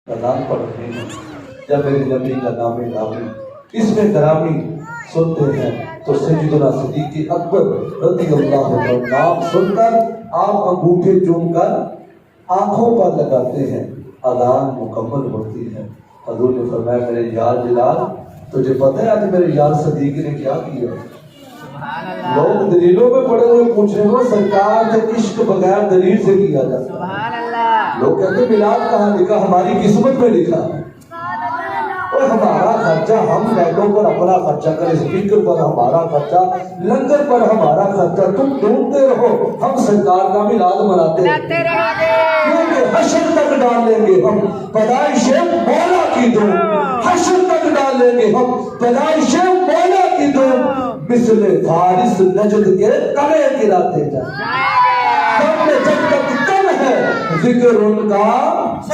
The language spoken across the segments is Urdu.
اذان پڑھ رہے ہیں جب میرے نبی کا نام گرامی اس میں گرامی سنتے ہیں تو سیدنا صدیق اکبر رضی اللہ عنہ نام سن کر آپ انگوٹھے چوم کر آنکھوں پر لگاتے ہیں، اذان مکمل ہوتی ہے۔ حضور نے فرمایا میرے یار بلال تجھے پتہ ہے آج میرے یار صدیق نے کیا کیا؟ لوگ دلیلوں میں پڑے ہوئے پوچھ رہے ہو سرکار کے عشق بغیر دلیل سے کیا جاتا ہے۔ لوگ کہتے ہیں بلال کہاں لکھا؟ ہماری قسمت میں لکھا۔ اور ہمارا خرچہ ہم بیٹوں پر اپنا خرچہ کریں، اسپیکر پر ہمارا خرچہ، لنگر پر ہمارا خرچہ، تم ڈھونڈتے رہو، ہم سرکار کا میلاد مناتے کیونکہ حشر تک ڈال لیں گے ہم پیدائش مولا کی دو، حشر تک ڈال لیں گے ہم پیدائش مولا کی دو، مثل فارس نجد کے تلے گراتے جائیں۔ جب تک کم ہے ذکر ان کا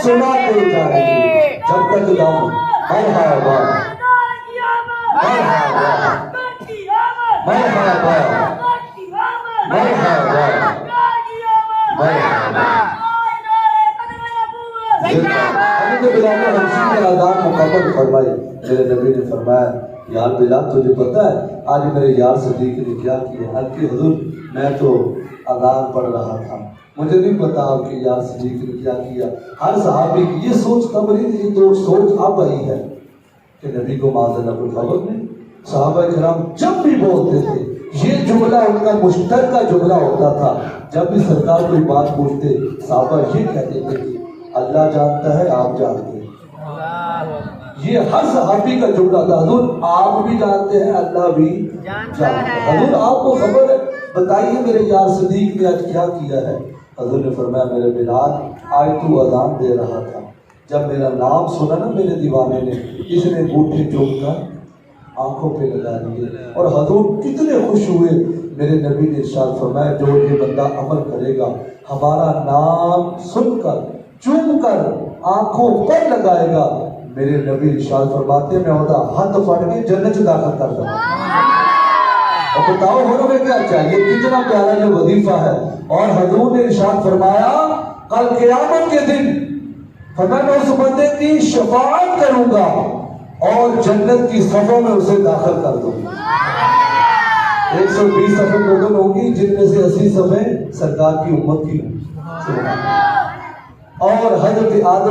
سناتے جائیں گے، جب تک دم مرحبا مرحبا مرحبا مرحبا مرحبا۔ حضرت بلال نے ہمشی کے اذان مکمل فرمائی۔ میرے نبی نے فرمایا یار بلال تجھے پتہ ہے آج میرے یار صدیق نے کیا کیا؟ حضرت حضور میں تو اذان پڑھ رہا تھا، مجھے نہیں پتا آپ کے یار صدیق نے کیا کیا۔ ہر صحابی کی یہ سوچ تب نہیں تھی تو سوچ اب آئی ہے کہ نبی کو معاذ اللہ کوئی خبر نہیں۔ صحابہ کرام جب بھی بولتے تھے یہ جملہ ان کا مشترکہ جملہ ہوتا تھا، جب بھی سرکار کوئی بات پوچھتے صحابہ یہ کہتے تھے کہ اللہ جانتا ہے آپ جانتے ہیں۔ یہ ہر صحابی کا جملہ تھا، حضور آپ بھی جانتے ہیں اللہ بھی جانتا ہے، حضور آپ کو خبر ہے بتائیے میرے یار صدیق نے آج کیا کیا ہے؟ حضور نے فرمایا میرے بلال آج تو اذان دے رہا تھا، جب میرا نام سنا نا میرے دیوانے نے، اس نے انگوٹھے چوم کر آنکھوں پہ لگا دیے، اور حضور کتنے خوش ہوئے۔ میرے نبی نے ارشاد فرمایا جو یہ بندہ عمل کرے گا ہمارا نام سن کر چوم کر آنکھوں پر لگائے گا، میرے نبی ارشاد فرماتے میں ہوتا ہاتھ پھڑ کے جنت داخل کر دوں۔ اور بتاؤ ہمیں کیا چاہیے؟ کتنا پیارا یہ وظیفہ ہے۔ اور حضور نے ارشاد فرمایا کل قیامت کے دن فرمایا میں اس بندے کی شفاعت کروں گا اور جنت کی صفوں میں اسے داخل کر دوں گا۔ 120 صفیں ٹوٹل ہوں گی جن میں سے 80 صفیں سرکار کی امت کی ہوں۔ اور حضرت آدم